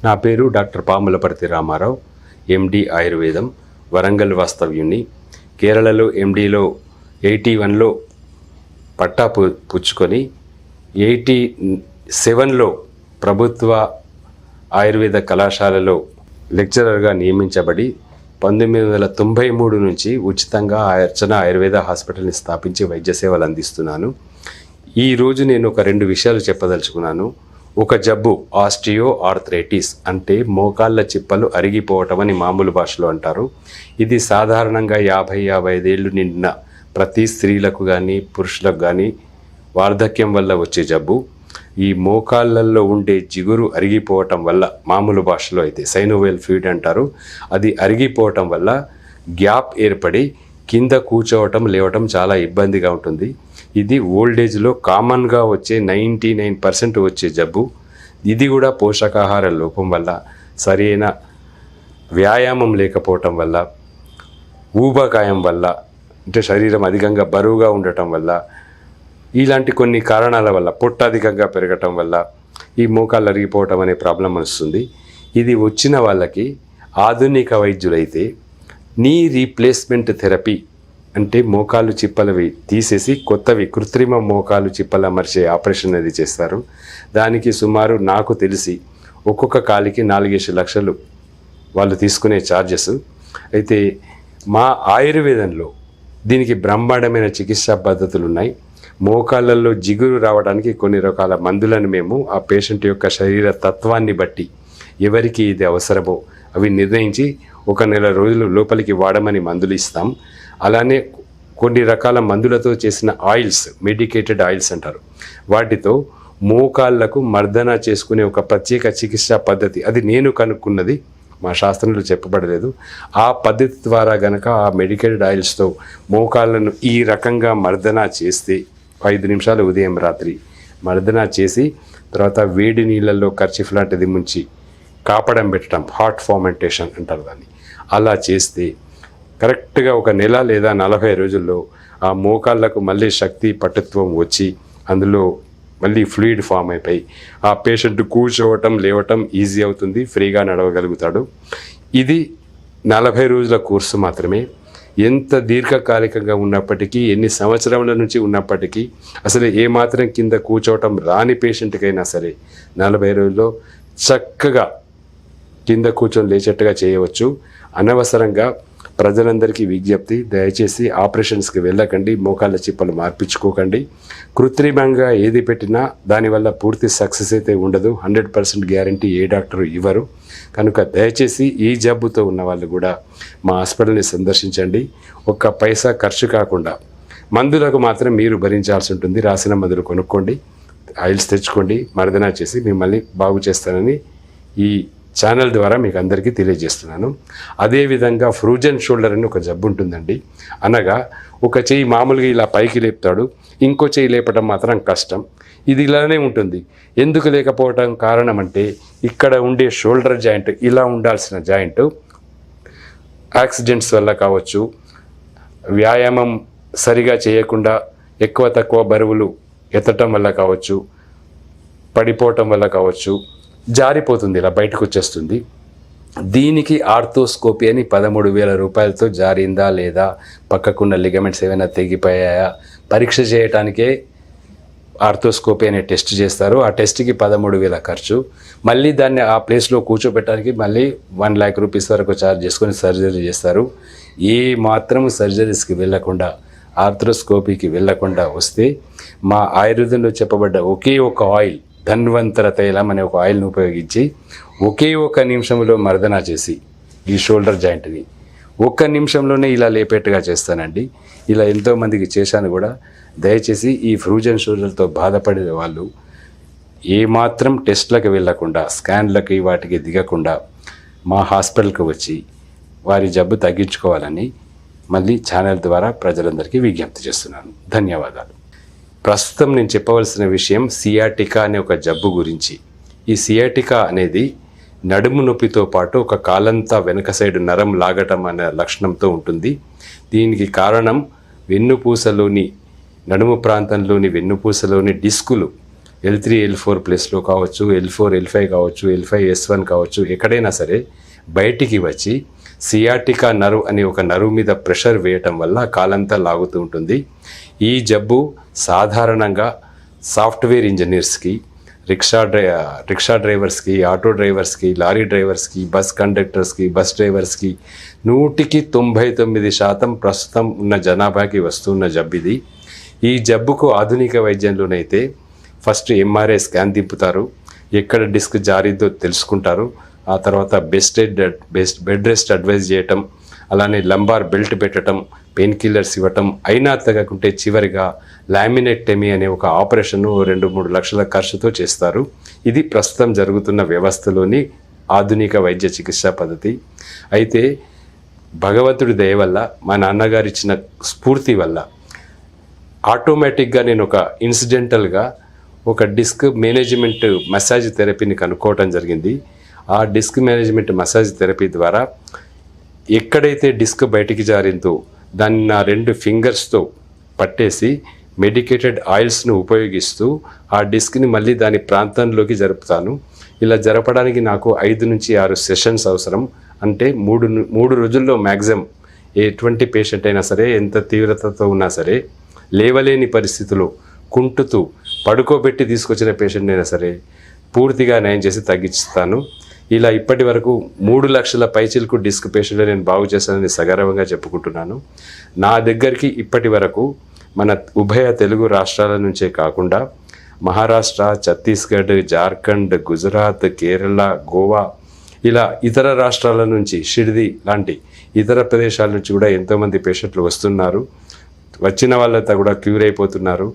నా పేరు డాక్టర్ పాములపర్తి రామారావు, ఎండి ఆయుర్వేదం, వరంగల్ వాస్తవ్యుని. కేరళలో ఎండిలో 81లో పట్టా పుచ్చుకొని 87లో ప్రభుత్వ ఆయుర్వేద కళాశాలలో లెక్చరర్గా నియమించబడి 1993 నుంచి ఉచితంగా అర్చన ఆయుర్వేద హాస్పిటల్ని స్థాపించి వైద్య సేవలు అందిస్తున్నాను. ఈరోజు నేను ఒక 2 విషయాలు చెప్పదలుచుకున్నాను. ఒక జబ్బు ఆస్టియో ఆర్థరైటిస్ అంటే మోకాళ్ళ చిప్పలు అరిగిపోవటం అని మామూలు భాషలో అంటారు. ఇది సాధారణంగా 50-55 ఏళ్ళు నిండిన ప్రతి స్త్రీలకు కానీ పురుషులకు కానీ వార్ధక్యం వల్ల వచ్చే జబ్బు. ఈ మోకాళ్ళల్లో ఉండే జిగురు అరిగిపోవటం వల్ల, మామూలు భాషలో అయితే సైనోవియల్ ఫ్లూయిడ్ అంటారు, అది అరిగిపోవటం వల్ల గ్యాప్ ఏర్పడి కింద కూర్చోవటం లేవటం చాలా ఇబ్బందిగా ఉంటుంది. ఇది ఓల్డేజ్లో కామన్గా వచ్చే 99% వచ్చే జబ్బు. ఇది కూడా పోషకాహార లోపం వల్ల, సరైన వ్యాయామం లేకపోవటం వల్ల, ఊబకాయం వల్ల, అంటే శరీరం అధికంగా బరువుగా ఉండటం వల్ల, ఇలాంటి కొన్ని కారణాల వల్ల, పొట్ట అధికంగా పెరగటం వల్ల ఈ మోకాళ్ళు అరిగిపోవటం అనే ప్రాబ్లం వస్తుంది. ఇది వచ్చిన వాళ్ళకి ఆధునిక వైద్యులైతే నీ రీప్లేస్మెంట్ థెరపీ అంటే మోకాలు చిప్పలవి తీసేసి కొత్తవి కృత్రిమ మోకాలు చిప్పలు అమర్చే ఆపరేషన్ అది చేస్తారు. దానికి సుమారు నాకు తెలిసి ఒక్కొక్క కాలికి 4-5 లక్షలు వాళ్ళు తీసుకునే ఛార్జెస్. అయితే మా ఆయుర్వేదంలో దీనికి బ్రహ్మాండమైన చికిత్సా పద్ధతులు ఉన్నాయి. మోకాళ్ళల్లో జిగురు రావడానికి కొన్ని రకాల మందులను మేము ఆ పేషెంట్ యొక్క శరీర తత్వాన్ని బట్టి ఎవరికి ఇది అవసరమో అవి నిర్ణయించి 1 నెల రోజులు లోపలికి వాడమని మందులు ఇస్తాం. అలానే కొన్ని రకాల మందులతో చేసిన ఆయిల్స్, మెడికేటెడ్ ఆయిల్స్ అంటారు, వాటితో మోకాళ్లకు మర్దన చేసుకునే ఒక ప్రత్యేక చికిత్సా పద్ధతి, అది నేను కనుక్కున్నది, మా శాస్త్రంలో చెప్పబడలేదు. ఆ పద్ధతి ద్వారా గనక ఆ మెడికేటెడ్ ఆయిల్స్తో మోకాళ్ళను ఈ రకంగా మర్దన చేస్తే 5 నిమిషాలు ఉదయం రాత్రి మర్దన చేసి తర్వాత వేడి నీళ్ళల్లో కర్చీఫ్ లాంటిది ముంచి కాపడం పెట్టడం, హాట్ ఫార్మెంటేషన్ అంటారు దాన్ని, అలా చేస్తే కరెక్ట్గా 1 నెల లేదా 40 రోజుల్లో ఆ మోకాళ్ళకు మళ్ళీ శక్తి పటుత్వం వచ్చి అందులో మళ్ళీ ఫ్లూయిడ్ ఫామ్ అయిపోయి ఆ పేషెంట్ కూర్చోవటం లేవటం ఈజీ అవుతుంది, ఫ్రీగా నడవగలుగుతాడు. ఇది 40 రోజుల కోర్సు మాత్రమే. ఎంత దీర్ఘకాలికంగా ఉన్నప్పటికీ, ఎన్ని సంవత్సరాల నుంచి ఉన్నప్పటికీ, అసలు ఏమాత్రం కింద కూర్చోవటం రాని పేషెంట్కైనా సరే 40 రోజుల్లో చక్కగా కింద కూర్చొని లేచేట్టుగా చేయవచ్చు. అనవసరంగా ప్రజలందరికీ విజ్ఞప్తి, దయచేసి ఆపరేషన్స్కి వెళ్ళకండి, మోకాళ్ళ చిప్పలు మార్పించుకోకండి. కృత్రిమంగా ఏది పెట్టినా దానివల్ల పూర్తి సక్సెస్ అయితే ఉండదు, 100% గ్యారంటీ ఏ డాక్టరు ఇవ్వరు. కనుక దయచేసి ఈ జబ్బుతో ఉన్న వాళ్ళు కూడా మా హాస్పిటల్ని సందర్శించండి. 1 పైసా ఖర్చు కాకుండా మందులకు మాత్రం మీరు భరించాల్సి ఉంటుంది. రాసిన మందులు కొనుక్కోండి, ఆయిల్స్ తెచ్చుకోండి, మర్దన చేసి మిమ్మల్ని బాగు చేస్తానని ఈ ఛానల్ ద్వారా మీకు అందరికీ తెలియజేస్తున్నాను. అదేవిధంగా ఫ్రూజన్ షోల్డర్ అని ఒక జబ్బు ఉంటుందండి. అనగా ఒక చెయ్యి మామూలుగా ఇలా పైకి లేపుతాడు, ఇంకో చెయ్యి లేపడం మాత్రం కష్టం. ఇది ఇలానే ఉంటుంది. ఎందుకు లేకపోవడం కారణం అంటే ఇక్కడ ఉండే షోల్డర్ జాయింట్, ఇలా ఉండాల్సిన జాయింట్ యాక్సిడెంట్స్ వల్ల కావచ్చు, వ్యాయామం సరిగా చేయకుండా ఎక్కువ తక్కువ బరువులు ఎత్తటం వల్ల కావచ్చు, పడిపోవటం వల్ల కావచ్చు, జారిపోతుంది, ఇలా బయటకు వచ్చేస్తుంది. దీనికి ఆర్థోస్కోపీ అని 13,000 రూపాయలతో జారిందా లేదా, పక్కకున్న లిగమెంట్స్ ఏమైనా తెగిపోయాయా పరీక్ష చేయడానికే ఆర్థోస్కోపీ అనే టెస్ట్ చేస్తారు. ఆ టెస్ట్కి 13,000 ఖర్చు. మళ్ళీ దాన్ని ఆ ప్లేస్లో కూర్చోబెట్టడానికి మళ్ళీ 1 lakh రూపీస్ వరకు ఛార్జ్ చేసుకొని సర్జరీ చేస్తారు. ఏ మాత్రం సర్జరీస్కి వెళ్ళకుండా, ఆర్థోస్కోపీకి వెళ్ళకుండా వస్తే మా ఆయుర్వేదంలో చెప్పబడ్డ ఒకే ఒక ఆయిల్, ధన్వంతర తైలం అనే ఒక ఆయిల్ని ఉపయోగించి ఒకే 1 నిమిషంలో మర్దన చేసి ఈ షోల్డర్ జాయింట్ని 1 నిమిషంలోనే ఇలా లేపేట్టుగా చేస్తానండి. ఇలా ఎంతోమందికి చేశాను కూడా. దయచేసి ఈ ఫ్రూజన్ షోల్డర్తో బాధపడే వాళ్ళు ఏమాత్రం టెస్ట్లకు వెళ్ళకుండా, స్కాన్లకి వాటికి దిగకుండా మా హాస్పిటల్కి వచ్చి వారి జబ్బు తగ్గించుకోవాలని మళ్ళీ ఛానల్ ద్వారా ప్రజలందరికీ విజ్ఞప్తి చేస్తున్నాను. ధన్యవాదాలు. ప్రస్తుతం నేను చెప్పవలసిన విషయం సియాటికా అనే ఒక జబ్బు గురించి. ఈ సియాటికా అనేది నడుము నొప్పితో పాటు ఒక కాలంతా వెనక సైడ్ నరం లాగటం అనే లక్షణంతో ఉంటుంది. దీనికి కారణం వెన్నుపూసలోని, నడుము ప్రాంతంలోని వెన్నుపూసలోని డిస్కులు L3 L4 ప్లేస్లో కావచ్చు, L4 L5 కావచ్చు, L5 S1 కావచ్చు, ఎక్కడైనా సరే బయటికి వచ్చి సియాటికా నర్వ్ అనే ఒక నర్వ్ మీద ప్రెషర్ వేయటం వల్ల కాలంతా లాగుతూ ఉంటుంది. ఈ జబ్బు సాధారణంగా సాఫ్ట్వేర్ ఇంజనీర్స్కి, రిక్షా డ్రైవర్స్కి, ఆటో డ్రైవర్స్కి, లారీ డ్రైవర్స్కి, బస్ కండక్టర్స్కి, బస్ డ్రైవర్స్కి 99% ప్రస్తుతం ఉన్న జనాభాకి వస్తున్న జబ్బు ఇది. ఈ జబ్బుకు ఆధునిక వైద్యంలోనైతే ఫస్ట్ ఎంఆర్ఐ స్కాన్ దింపుతారు, ఎక్కడ డిస్క్ జారిద్దో తెలుసుకుంటారు. ఆ తర్వాత బెడ్ రెస్ట్ అడ్వైజ్ చేయటం, అలానే లంబార్ బెల్ట్ పెట్టడం, పెయిన్ కిల్లర్స్ ఇవ్వటం, అయినా తగ్గకుంటే చివరిగా లామినెక్టమీ అనే ఒక ఆపరేషన్ 2-3 లక్షల ఖర్చుతో చేస్తారు. ఇది ప్రస్తుతం జరుగుతున్న వ్యవస్థలోని ఆధునిక వైద్య చికిత్సా పద్ధతి. అయితే భగవంతుడి దయ వల్ల, మా నాన్నగారు ఇచ్చిన స్ఫూర్తి వల్ల ఆటోమేటిక్గా నేను ఒక ఇన్సిడెంటల్గా ఒక డిస్క్ మేనేజ్మెంట్ మసాజ్ థెరపీని కనుక్కోవటం జరిగింది. ఆ డిస్క్ మేనేజ్మెంట్ మసాజ్ థెరపీ ద్వారా ఎక్కడైతే డిస్క్ బయటికి జారిందో దాన్ని నా 2 ఫింగర్స్తో పట్టేసి మెడికేటెడ్ ఆయిల్స్ను ఉపయోగిస్తూ ఆ డిస్క్ని మళ్ళీ దాని ప్రాంతంలోకి జరుపుతాను. ఇలా జరపడానికి నాకు 5-6 సెషన్స్ అవసరం. అంటే 3 రోజుల్లో మ్యాక్సిమం ఎటువంటి పేషెంట్ అయినా సరే, ఎంత తీవ్రతతో ఉన్నా సరే, లేవలేని పరిస్థితిలో కుంటుతూ పడుకోబెట్టి తీసుకొచ్చిన పేషెంట్ అయినా సరే పూర్తిగా నయం చేసి తగ్గిస్తాను. ఇలా ఇప్పటి వరకు 3 లక్షల పైచిలకు డిస్క్ పేషెంట్లు నేను బాగు చేశానని సగర్వంగా చెప్పుకుంటున్నాను. నా దగ్గరికి ఇప్పటి వరకు మన ఉభయ తెలుగు రాష్ట్రాల నుంచే కాకుండా మహారాష్ట్ర, ఛత్తీస్గఢ్, జార్ఖండ్, గుజరాత్, కేరళ, గోవా, ఇలా ఇతర రాష్ట్రాల నుంచి, షిర్ది లాంటి ఇతర ప్రదేశాల నుంచి కూడా ఎంతోమంది పేషెంట్లు వస్తున్నారు. వచ్చిన వాళ్ళంతా కూడా క్యూర్ అయిపోతున్నారు.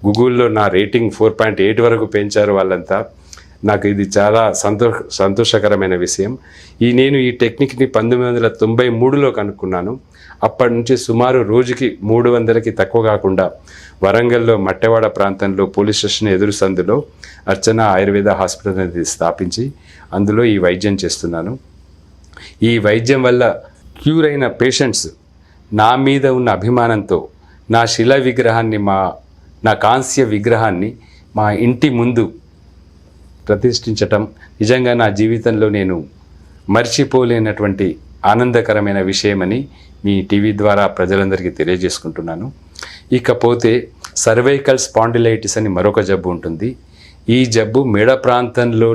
గూగుల్లో నా రేటింగ్ 4.8 వరకు పెంచారు వాళ్ళంతా. నాకు ఇది చాలా సంతోషకరమైన విషయం. నేను ఈ టెక్నిక్ని 1993లో కనుక్కున్నాను. అప్పటి నుంచి సుమారు రోజుకి 300కి తక్కువ కాకుండా వరంగల్లో మట్టెవాడ ప్రాంతంలో పోలీస్ స్టేషన్ ఎదురు సందులో అర్చన ఆయుర్వేద హాస్పిటల్ అనేది స్థాపించి అందులో ఈ వైద్యం చేస్తున్నాను. ఈ వైద్యం వల్ల క్యూర్ అయిన పేషెంట్స్ నా మీద ఉన్న అభిమానంతో నా శిలా విగ్రహాన్ని, నా కాంస్య విగ్రహాన్ని మా ఇంటి ముందు ప్రతిష్ఠించటం నిజంగా నా జీవితంలో నేను మర్చిపోలేనటువంటి ఆనందకరమైన విషయమని మీ టీవీ ద్వారా ప్రజలందరికీ తెలియజేసుకుంటున్నాను. ఇకపోతే సర్వైకల్ స్పాండిలైటిస్ అని మరొక జబ్బు ఉంటుంది. ఈ జబ్బు మెడ ప్రాంతంలో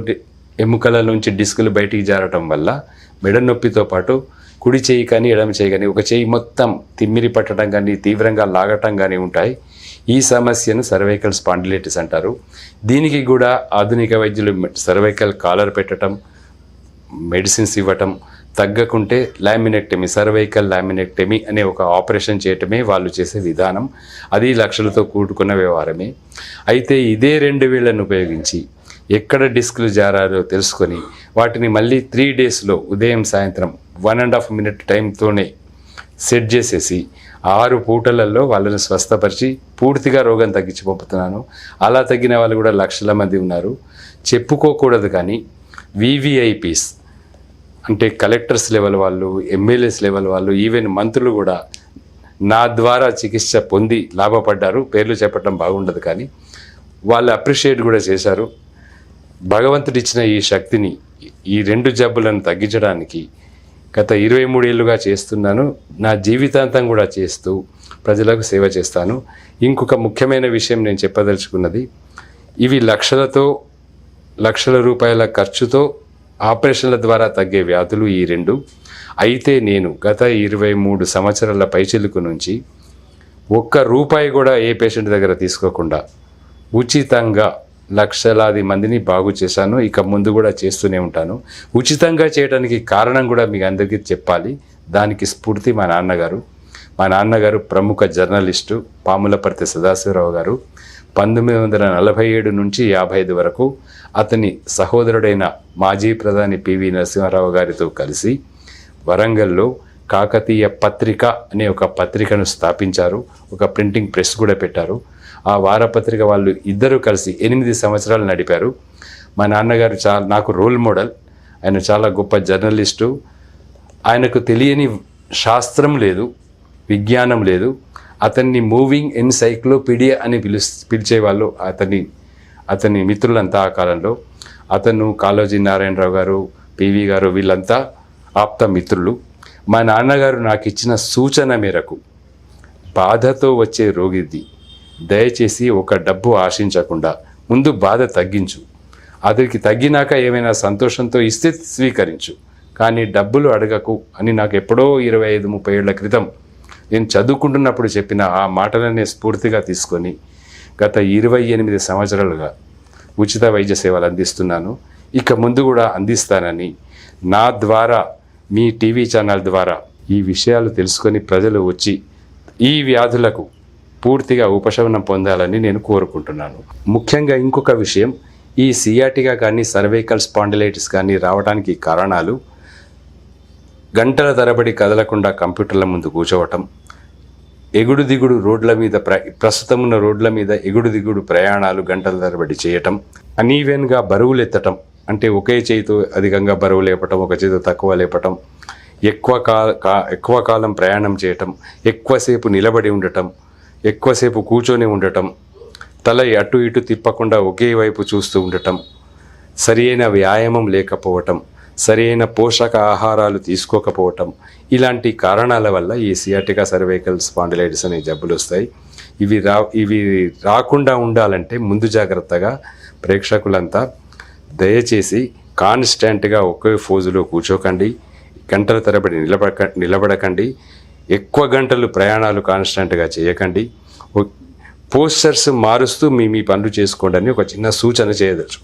ఎముకల నుంచి డిస్కులు బయటికి జారటం వల్ల మెడ నొప్పితో పాటు కుడి చేయి కానీ ఎడమ చేయి కానీ, ఒక చేయి మొత్తం తిమ్మిరి పట్టడం కానీ, తీవ్రంగా లాగటం కానీ ఉంటాయి. ఈ సమస్యను సర్వైకల్ స్పాండిలైటిస్ అంటారు. దీనికి కూడా ఆధునిక వైద్యులు సర్వైకల్ కాలర్ పెట్టడం, మెడిసిన్స్ ఇవ్వటం, తగ్గకుంటే లామినెక్టమీ, సర్వైకల్ లామినెక్టమీ అనే ఒక ఆపరేషన్ చేయటమే వాళ్ళు చేసే విధానం. అది లక్షలతో కూడుకున్న వ్యవహారమే. అయితే ఇదే 2 వేళ్లను ఉపయోగించి ఎక్కడ డిస్కులు జారారో తెలుసుకొని వాటిని మళ్ళీ 3 డేస్లో ఉదయం సాయంత్రం 1.5 మినిట్ టైంతోనే సెట్ చేసేసి 6 పూటలలో వాళ్ళని స్వస్థపరిచి పూర్తిగా రోగం తగ్గించి పంపుతున్నాను. అలా తగ్గిన వాళ్ళు కూడా లక్షల మంది ఉన్నారు. చెప్పుకోకూడదు కానీ వివిఐపీస్ అంటే కలెక్టర్స్ లెవెల్ వాళ్ళు, ఎమ్మెల్యేస్ లెవెల్ వాళ్ళు, ఈవెన్ మంత్రులు కూడా నా ద్వారా చికిత్స పొంది లాభపడ్డారు. పేర్లు చెప్పడం బాగుండదు కానీ వాళ్ళు అప్రిషియేట్ కూడా చేశారు. భగవంతుడు ఇచ్చిన ఈ శక్తిని ఈ 2 జబ్బులను తగ్గించడానికి గత 23 ఏళ్ళుగా చేస్తున్నాను. నా జీవితాంతం కూడా చేస్తూ ప్రజలకు సేవ చేస్తాను. ఇంకొక ముఖ్యమైన విషయం నేను చెప్పదలుచుకున్నది, ఇవి లక్షల రూపాయల ఖర్చుతో ఆపరేషన్ల ద్వారా తగ్గే వ్యాధులు ఈ 2. అయితే నేను గత 23 సంవత్సరాల పైచిలుకు నుంచి ₹1 కూడా ఏ పేషెంట్ దగ్గర తీసుకోకుండా ఉచితంగా లక్షలాది మందిని బాగు చేశాను. ఇక ముందు కూడా చేస్తూనే ఉంటాను. ఉచితంగా చేయడానికి కారణం కూడా మీకు అందరికీ చెప్పాలి. దానికి స్ఫూర్తి మా నాన్నగారు ప్రముఖ జర్నలిస్టు పాములపర్తి సదాశివరావు గారు. 1947 నుంచి 55 వరకు అతని సహోదరుడైన మాజీ ప్రధాని పివి నరసింహారావు గారితో కలిసి వరంగల్లో కాకతీయ పత్రిక అనే ఒక పత్రికను స్థాపించారు. ఒక ప్రింటింగ్ ప్రెస్ కూడా పెట్టారు. ఆ వారపత్రిక వాళ్ళు ఇద్దరు కలిసి 8 సంవత్సరాలు నడిపారు. మా నాన్నగారు నాకు రోల్ మోడల్. ఆయన చాలా గొప్ప జర్నలిస్టు. ఆయనకు తెలియని శాస్త్రం లేదు, విజ్ఞానం లేదు. అతన్ని మూవింగ్ ఎన్సైక్లోపీడియా అని పిలిచేవాళ్ళు. అతని మిత్రులంతా ఆ కాలంలో, అతను కాళోజీ నారాయణరావు గారు, పివి గారు వీళ్ళంతా ఆప్త మిత్రులు. మా నాన్నగారు నాకు ఇచ్చిన సూచన మేరకు, బాధతో వచ్చే రోగిది దయచేసి ఒక డబ్బు ఆశించకుండా ముందు బాధ తగ్గించు, అతనికి తగ్గినాక ఏమైనా సంతోషంతో ఇస్తే స్వీకరించు, కానీ డబ్బులు అడగకు అని నాకు ఎప్పుడో 25-30 ఏళ్ల క్రితం నేను చదువుకుంటున్నప్పుడు చెప్పిన ఆ మాటలనే స్ఫూర్తిగా తీసుకొని గత 28 సంవత్సరాలుగా ఉచిత వైద్య సేవలు అందిస్తున్నాను. ఇక ముందు కూడా అందిస్తానని, నా ద్వారా మీ టీవీ ఛానల్ ద్వారా ఈ విషయాలు తెలుసుకొని ప్రజలు వచ్చి ఈ వ్యాధులకు పూర్తిగా ఉపశమనం పొందాలని నేను కోరుకుంటున్నాను. ముఖ్యంగా ఇంకొక విషయం, ఈ సియాటికా కానీ సర్వైకల్ స్పాండిలైటిస్ కానీ రావడానికి కారణాలు గంటల తరబడి కదలకుండా కంప్యూటర్ల ముందు కూర్చోవటం, ఎగుడు దిగుడు రోడ్ల మీద ప్రస్తుతం ఉన్న రోడ్ల మీద ఎగుడు దిగుడు ప్రయాణాలు గంటల తరబడి చేయటం, అనీవెన్గా బరువులు ఎత్తటం, అంటే ఒకే చేతితో అధికంగా బరువు లేపటం, ఒక చేతితో తక్కువ లేపటం, ఎక్కువ కాలం ప్రయాణం చేయటం, ఎక్కువసేపు నిలబడి ఉండటం, ఎక్కువసేపు కూర్చొని ఉండటం, తల అటు ఇటు తిప్పకుండా ఒకే వైపు చూస్తూ ఉండటం, సరియైన వ్యాయామం లేకపోవటం, సరైన పోషక ఆహారాలు తీసుకోకపోవటం, ఇలాంటి కారణాల వల్ల ఈ సియాటికా సర్వైకల్ స్పాండిలైటిస్ అనే జబ్బులు వస్తాయి. ఇవి రాకుండా ఉండాలంటే ముందు జాగ్రత్తగా ప్రేక్షకులంతా దయచేసి కాన్స్టెంట్గా ఒకే ఫోజులో కూర్చోకండి, గంటల తరబడి నిలబడకండి, ఎక్కువ గంటలు ప్రయాణాలు కాన్స్టెంట్గా చేయకండి, పోస్చర్స్ మారుస్తూ మీ పనులు చేసుకోండి అని ఒక చిన్న సూచన చేయదచ్చు.